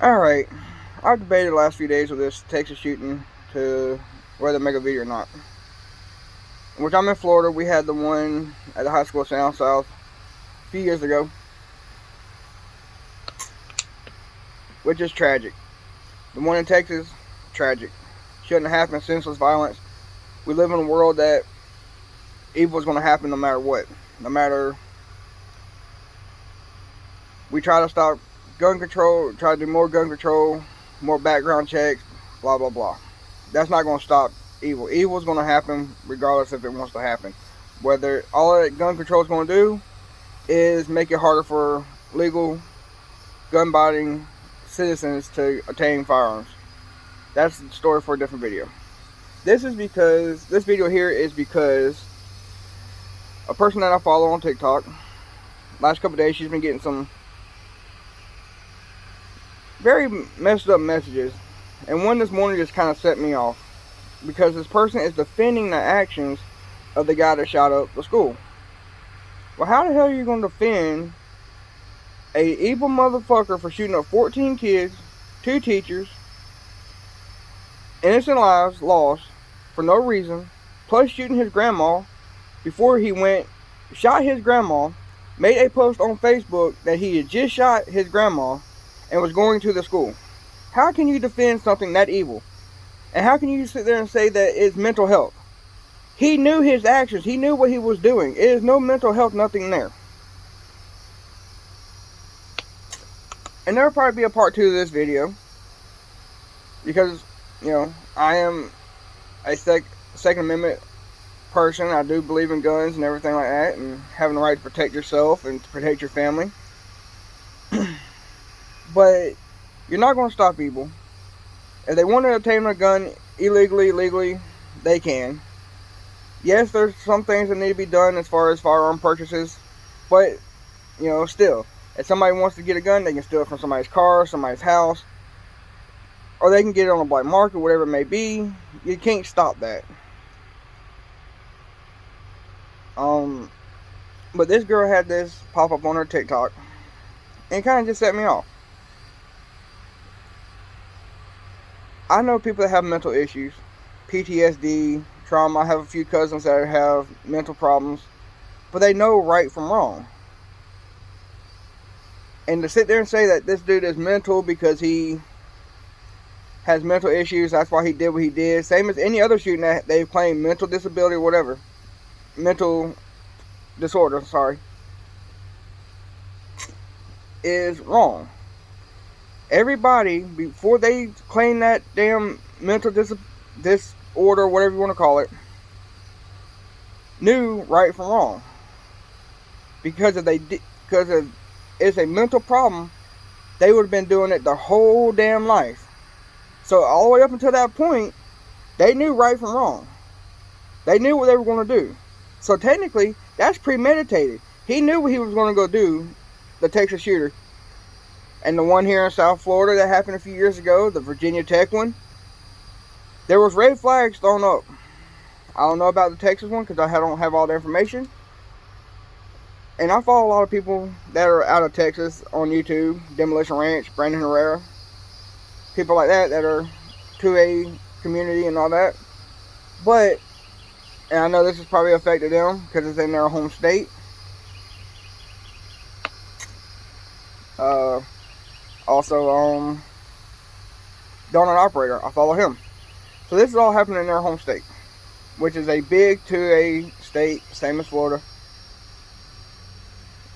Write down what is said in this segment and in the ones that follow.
Alright, I've debated the last few days with this Texas shooting to whether to make a video or not. Which I'm in Florida. We had the one at the high school down south a few years ago, which is tragic. The one in Texas, tragic. Shouldn't have happened. Senseless violence. We live in a world that evil is going to happen no matter what. No matter. We try to stop gun control, try to do more gun control, more background checks, blah blah blah. That's not going to stop evil. Evil is going to happen regardless if it wants to happen. Whether all that gun control is going to do is make it harder for legal gun-buying citizens to obtain firearms. That's the story for a different video. This video here is because a person that I follow on TikTok, last couple days she's been getting some very messed up messages, and one this morning just kind of set me off because this person is defending the actions of the guy that shot up the school. Well, how the hell are you going to defend a evil motherfucker for shooting up 14 kids, 2 teachers, innocent lives lost for no reason, plus shooting his grandma before he shot his grandma, made a post on Facebook that he had just shot his grandma and was going to the school? How can you defend something that evil? And how can you sit there and say that it's mental health? He knew his actions. He knew what he was doing. It is no mental health, nothing there. And there'll probably be a part 2 of this video, because, I am a Second Amendment person. I do believe in guns and everything like that, and having the right to protect yourself and to protect your family. But you're not going to stop evil. If they want to obtain a gun illegally, legally, they can. Yes, there's some things that need to be done as far as firearm purchases, but, still, if somebody wants to get a gun, they can steal it from somebody's car, somebody's house, or they can get it on the black market, whatever it may be. You can't stop that. But this girl had this pop up on her TikTok, and it kind of just set me off. I know people that have mental issues, PTSD, trauma. I have a few cousins that have mental problems, but they know right from wrong. And to sit there and say that this dude is mental because he has mental issues, that's why he did what he did, same as any other shooting that they've claimed mental disability or whatever, mental disorder, is wrong. Everybody, before they claim that damn mental disorder, whatever you want to call it, knew right from wrong. Because if it's a mental problem, they would have been doing it their whole damn life. So all the way up until that point, they knew right from wrong. They knew what they were going to do. So technically, that's premeditated. He knew what he was going to go do, the Texas shooter. And the one here in South Florida that happened a few years ago, the Virginia Tech one, there was red flags thrown up. I don't know about the Texas one because I don't have all the information. And I follow a lot of people that are out of Texas on YouTube, Demolition Ranch, Brandon Herrera, people like that are 2A community and all that. But, and I know this has probably affected them because it's in their home state. Also, Donut Operator, I follow him. So this is all happening in their home state, which is a big 2A state, same as Florida.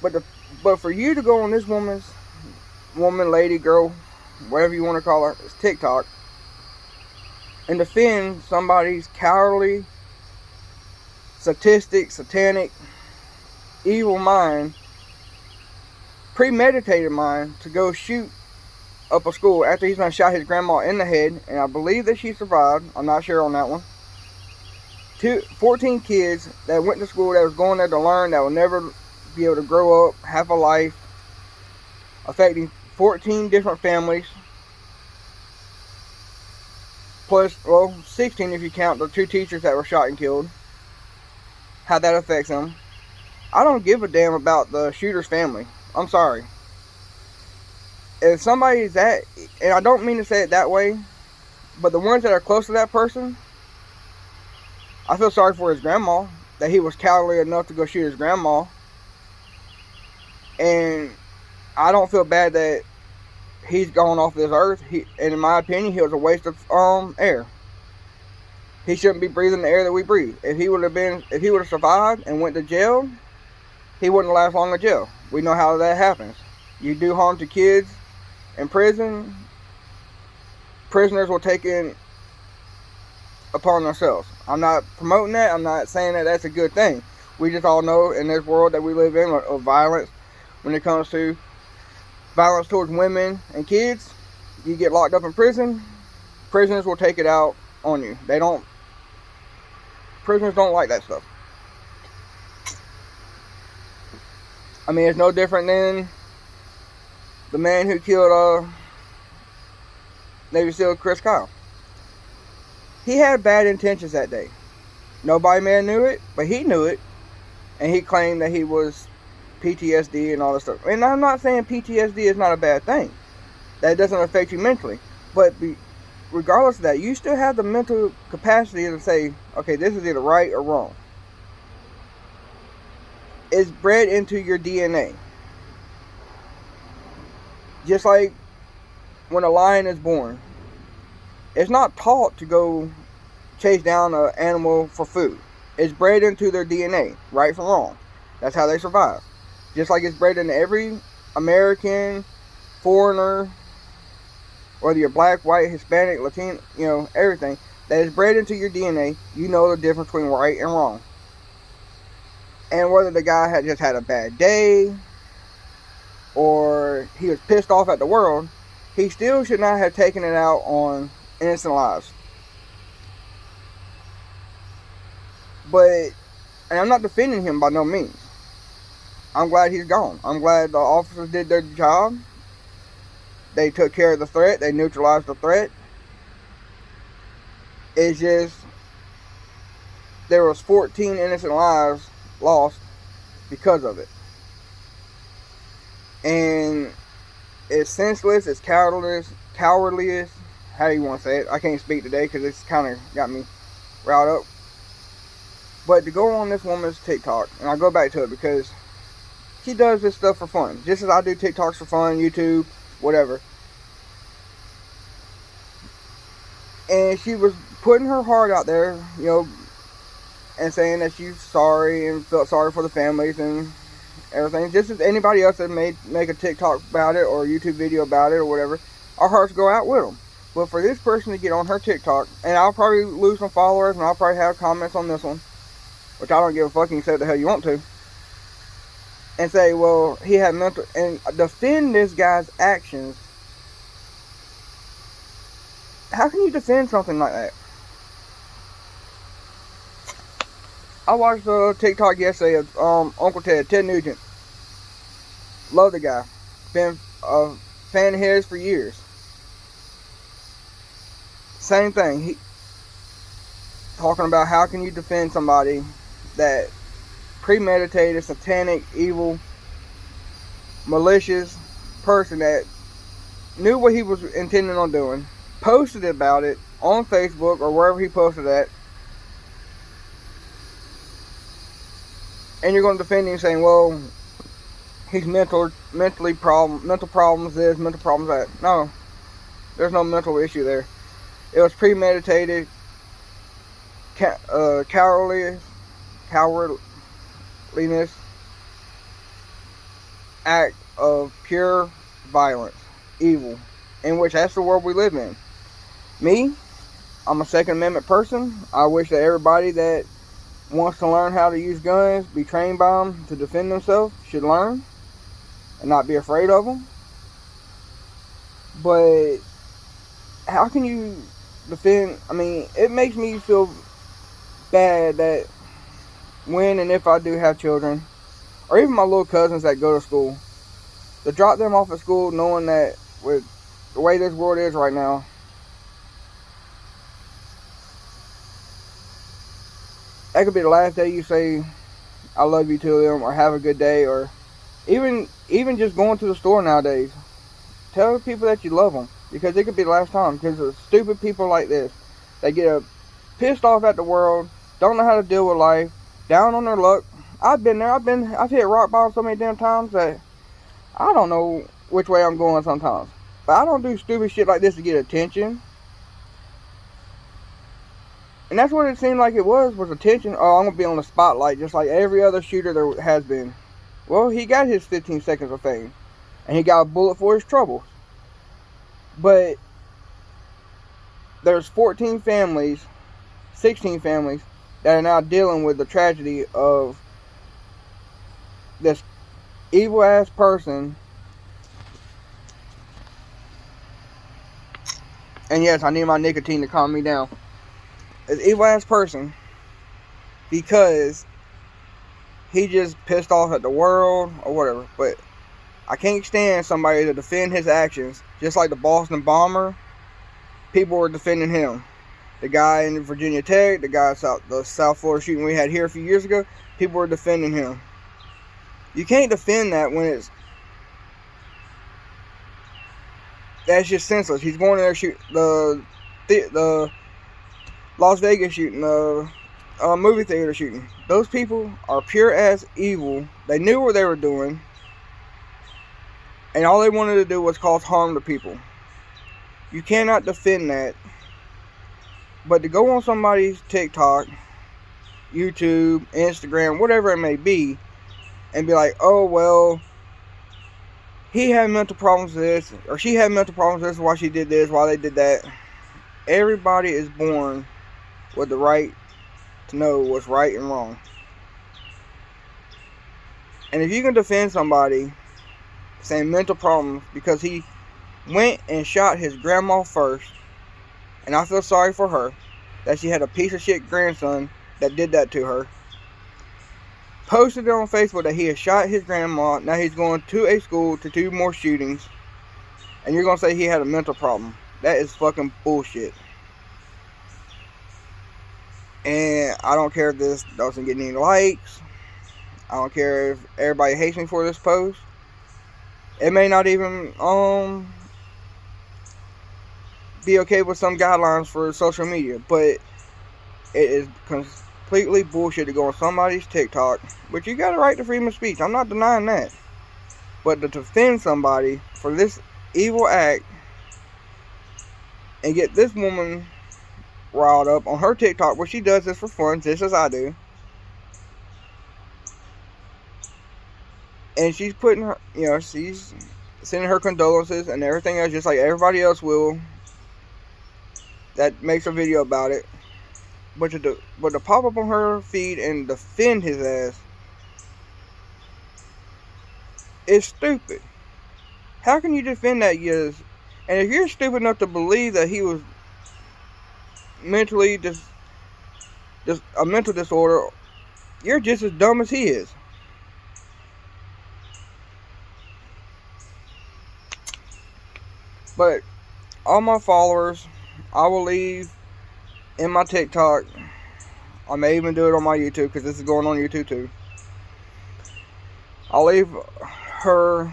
But for you to go on this woman, lady, girl, whatever you want to call her, it's TikTok, and defend somebody's cowardly, satanic, evil mind, premeditated mind to go shoot up a school after he's done shot his grandma in the head, and I believe that she survived. I'm not sure on that one. 14 kids that went to school, that was going there to learn, that will never be able to grow up, have a life, affecting 14 different families, plus, 16 if you count the 2 teachers that were shot and killed, how that affects them. I don't give a damn about the shooter's family. I'm sorry. if somebody's that, and I don't mean to say it that way, but the ones that are close to that person, I feel sorry for his grandma, that he was cowardly enough to go shoot his grandma. And I don't feel bad that he's gone off this earth. And in my opinion, he was a waste of air. He shouldn't be breathing the air that we breathe. If he would have survived and went to jail, he wouldn't last long in jail. We know how that happens. You do harm to kids in prison, prisoners will take it upon themselves. I'm not promoting that. I'm not saying that that's a good thing. We just all know in this world that we live in of violence, when it comes to violence towards women and kids, you get locked up in prison, prisoners will take it out on you. Prisoners don't like that stuff. I mean, it's no different than the man who killed Navy SEAL Chris Kyle. He had bad intentions that day. Nobody man knew it, but he knew it. And he claimed that he was PTSD and all this stuff. And I'm not saying PTSD is not a bad thing. That doesn't affect you mentally. But regardless of that, you still have the mental capacity to say, okay, this is either right or wrong. It's bred into your DNA. Just like when a lion is born, it's not taught to go chase down an animal for food. It's bred into their DNA, right from wrong. That's how they survive. Just like it's bred into every American, foreigner, whether you're black, white, Hispanic, Latino, everything, that is bred into your DNA, you know the difference between right and wrong. And whether the guy had just had a bad day, or he was pissed off at the world, he still should not have taken it out on innocent lives. But, and I'm not defending him by no means. I'm glad he's gone. I'm glad the officers did their job. They took care of the threat. They neutralized the threat. It's just, there was 14 innocent lives lost because of it. And it's senseless, it's cowardly, how do you want to say it? I can't speak today because it's kind of got me riled up. But to go on this woman's TikTok, and I'll go back to it because she does this stuff for fun. Just as I do TikToks for fun, YouTube, whatever. And she was putting her heart out there, and saying that she's sorry and felt sorry for the families and everything. Just as anybody else that make a TikTok about it or a YouTube video about it or whatever, our hearts go out with them. But for this person to get on her TikTok, and I'll probably lose some followers and I'll probably have comments on this one, which I don't give a fuck, you can say what the hell you want to, and say, well, he had mental, and defend this guy's actions. How can you defend something like that? I watched a TikTok yesterday of Uncle Ted Nugent. Love the guy. Been a fan of his for years. Same thing. He talking about how can you defend somebody that premeditated, satanic, evil, malicious person that knew what he was intending on doing, posted about it on Facebook or wherever he posted at, and you're going to defend him saying, well, he's mental problems this, mental problems that. No, there's no mental issue there. It was premeditated, cowardliness act of pure violence, evil, in which that's the world we live in. Me, I'm a Second Amendment person. I wish that everybody that wants to learn how to use guns, be trained by them to defend themselves, should learn and not be afraid of them. But how can you defend? I mean, it makes me feel bad that when and if I do have children, or even my little cousins that go to school, to drop them off at school knowing that with the way this world is right now, that could be the last day you say I love you to them or have a good day, or even just going to the store nowadays. Tell the people that you love them, because it could be the last time. Because of stupid people like this, they get pissed off at the world, don't know how to deal with life, down on their luck. I've been there. I've hit rock bottom so many damn times that I don't know which way I'm going sometimes. But I don't do stupid shit like this to get attention. And that's what it seemed like it was attention. Oh, I'm going to be on the spotlight just like every other shooter there has been. Well, he got his 15 seconds of fame. And he got a bullet for his troubles. But there's 14 families, 16 families, that are now dealing with the tragedy of this evil ass person. And yes, I need my nicotine to calm me down. This evil ass person, because he just pissed off at the world or whatever. But I can't stand somebody to defend his actions. Just like the Boston bomber, people were defending him. The guy in Virginia Tech, the guy the South Florida shooting we had here a few years ago, people were defending him. You can't defend that when that's just senseless. He's going in there shoot the Las Vegas shooting, the movie theater shooting. Those people are pure ass evil. They knew what they were doing, and all they wanted to do was cause harm to people. You cannot defend that. But to go on somebody's TikTok, YouTube, Instagram, whatever it may be, and be like, oh, well, he had mental problems with this, or she had mental problems with this, why she did this, why they did that. Everybody is born with the right to know what's right and wrong. And if you can defend somebody saying mental problems because he went and shot his grandma first, and I feel sorry for her that she had a piece of shit grandson that did that to her. Posted it on Facebook that he had shot his grandma. Now he's going to a school to do more shootings. And you're going to say he had a mental problem. That is fucking bullshit. And I don't care if this doesn't get any likes. I don't care if everybody hates me for this post. It may not even be okay with some guidelines for social media, but it is completely bullshit to go on somebody's TikTok, which you got a right to freedom of speech. I'm not denying that. But to defend somebody for this evil act and get this woman riled up on her TikTok, where she does this for fun, just as I do. And she's putting her, she's sending her condolences and everything else, just like everybody else will that makes a video about it. But to pop up on her feed and defend his ass is stupid. How can you defend that? And if you're stupid enough to believe that he was mentally just a mental disorder, you're just as dumb as he is. But all my followers, I will leave in my TikTok. I may even do it on my YouTube, because this is going on YouTube too. I'll leave her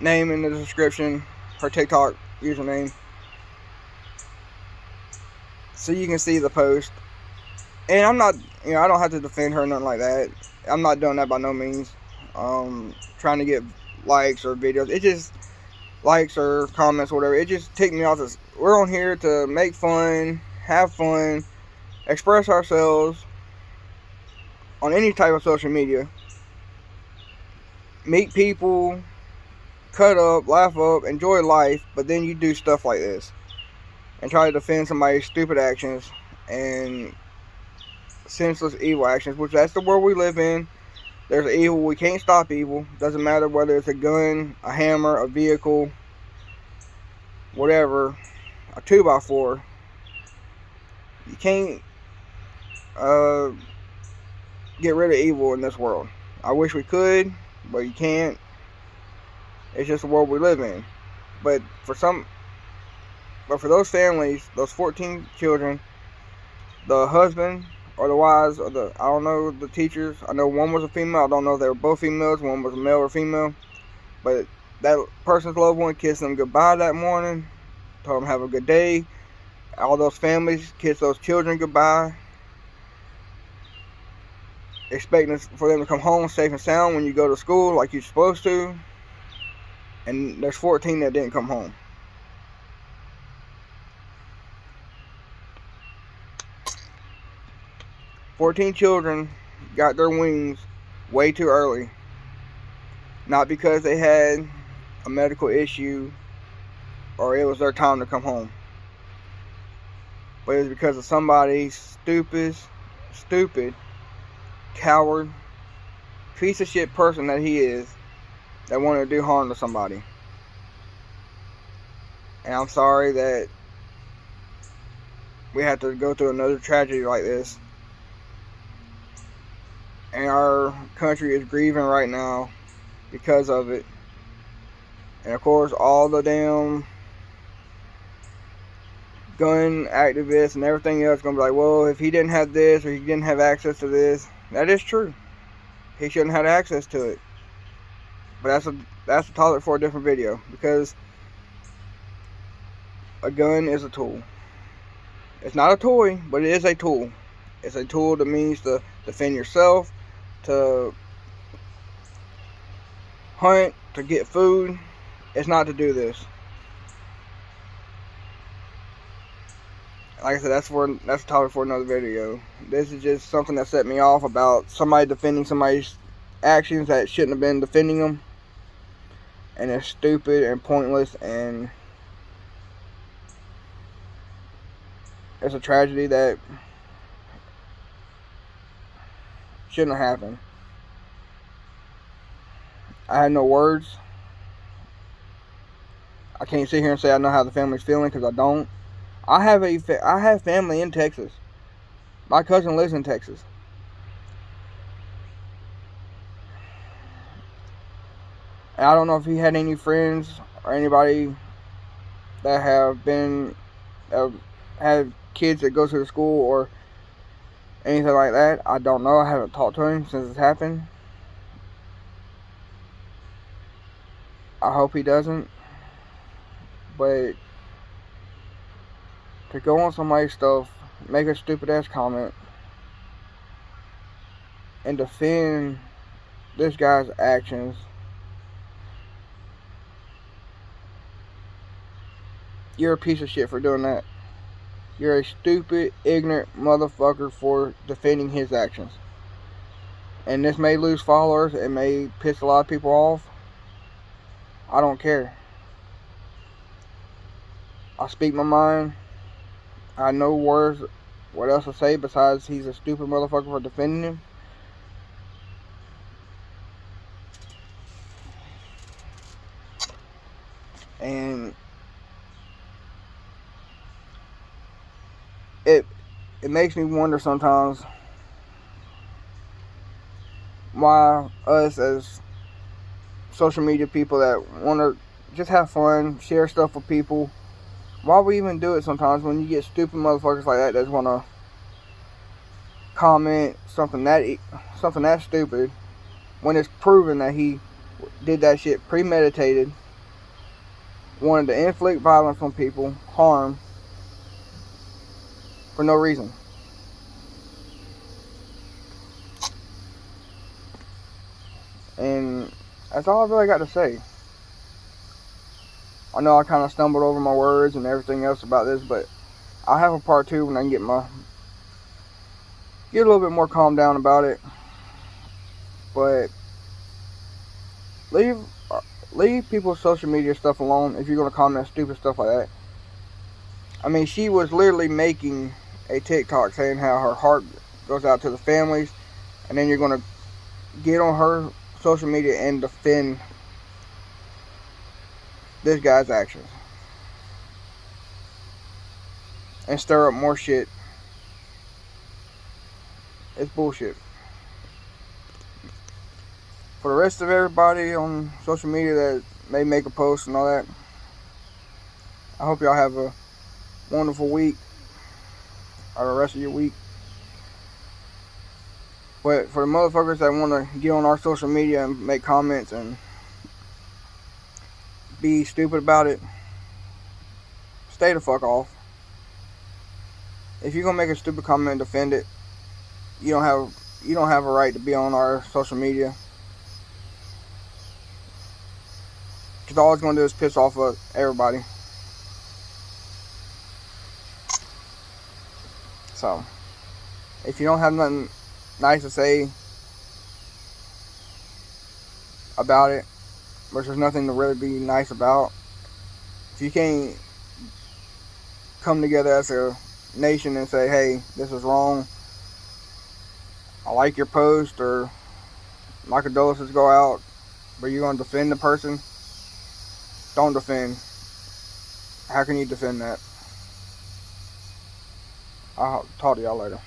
name in the description, her TikTok username, so you can see the post. And I'm not, I don't have to defend her or nothing like that. I'm not doing that by no means. Trying to get likes or videos. It just likes or comments or whatever. It just takes me off this. We're on here to make fun, have fun, express ourselves on any type of social media. Meet people, cut up, laugh up, enjoy life, but then you do stuff like this and try to defend somebody's stupid actions and senseless evil actions, which that's the world we live in. There's evil. We can't stop evil. Doesn't matter whether it's a gun, a hammer, a vehicle, whatever, a 2x4. You can't get rid of evil in this world. I wish we could, but you can't. It's just the world we live in. But for those families, those 14 children, the husband or the wives, or I don't know, the teachers. I know one was a female. I don't know if they were both females. One was a male or female. But that person's loved one, kiss them goodbye that morning, told them have a good day. All those families kiss those children goodbye, expecting for them to come home safe and sound when you go to school like you're supposed to. And there's 14 that didn't come home. "14 children got their wings way too early. Not because they had a medical issue or it was their time to come home, but it was because of somebody's stupid, coward, piece of shit person that he is, that wanted to do harm to somebody. And I'm sorry that we have to go through another tragedy like this. And our country is grieving right now because of it. And of course, all the damn gun activists and everything else going to be like, well, if he didn't have this or he didn't have access to this, that is true. He shouldn't have access to it. But that's a topic for a different video, because a gun is a tool. It's not a toy, but it is a tool. It's a tool that means to defend yourself, to hunt, to get food. It's not to do this. Like I said, that's a topic for another video. This is just something that set me off about somebody defending somebody's actions that shouldn't have been defending them. And it's stupid and pointless, and it's a tragedy that shouldn't have happened. I had no words. I can't sit here and say I know how the family's feeling, because I don't. I have family in Texas. My cousin lives in Texas. And I don't know if he had any friends or anybody that have kids that go to the school or anything like that. I don't know. I haven't talked to him since it's happened. I hope he doesn't. But to go on somebody's stuff, make a stupid ass comment, and defend this guy's actions, you're a piece of shit for doing that. You're a stupid, ignorant motherfucker for defending his actions. And this may lose followers, it may piss a lot of people off. I don't care. I speak my mind. I know words, what else to say besides he's a stupid motherfucker for defending him. And it makes me wonder sometimes why us as social media people that want to just have fun, share stuff with people, why we even do it sometimes when you get stupid motherfuckers like that want to comment something that stupid, when it's proven that he did that shit premeditated, wanted to inflict violence on people, harm, for no reason. And that's all I really got to say. I know I kind of stumbled over my words and everything else about this, but I'll have a part 2 when I can get a little bit more calmed down about it. But leave people's social media stuff alone if you're going to comment stupid stuff like that. I mean, she was literally making a TikTok saying how her heart goes out to the families, and then you're going to get on her social media and defend this guy's actions and stir up more shit. It's bullshit. For the rest of everybody on social media that may make a post and all that, I hope y'all have a wonderful week, or the rest of your week. But for the motherfuckers that want to get on our social media and make comments and be stupid about it, stay the fuck off. If you're gonna make a stupid comment and defend it, you don't have a right to be on our social media. Because all it's gonna do is piss off everybody. So, if you don't have nothing nice to say about it, which there's nothing to really be nice about, if you can't come together as a nation and say, hey, this is wrong, I like your post, or my condolences go out, but you're going to defend the person, don't defend. How can you defend that? I'll talk to y'all later.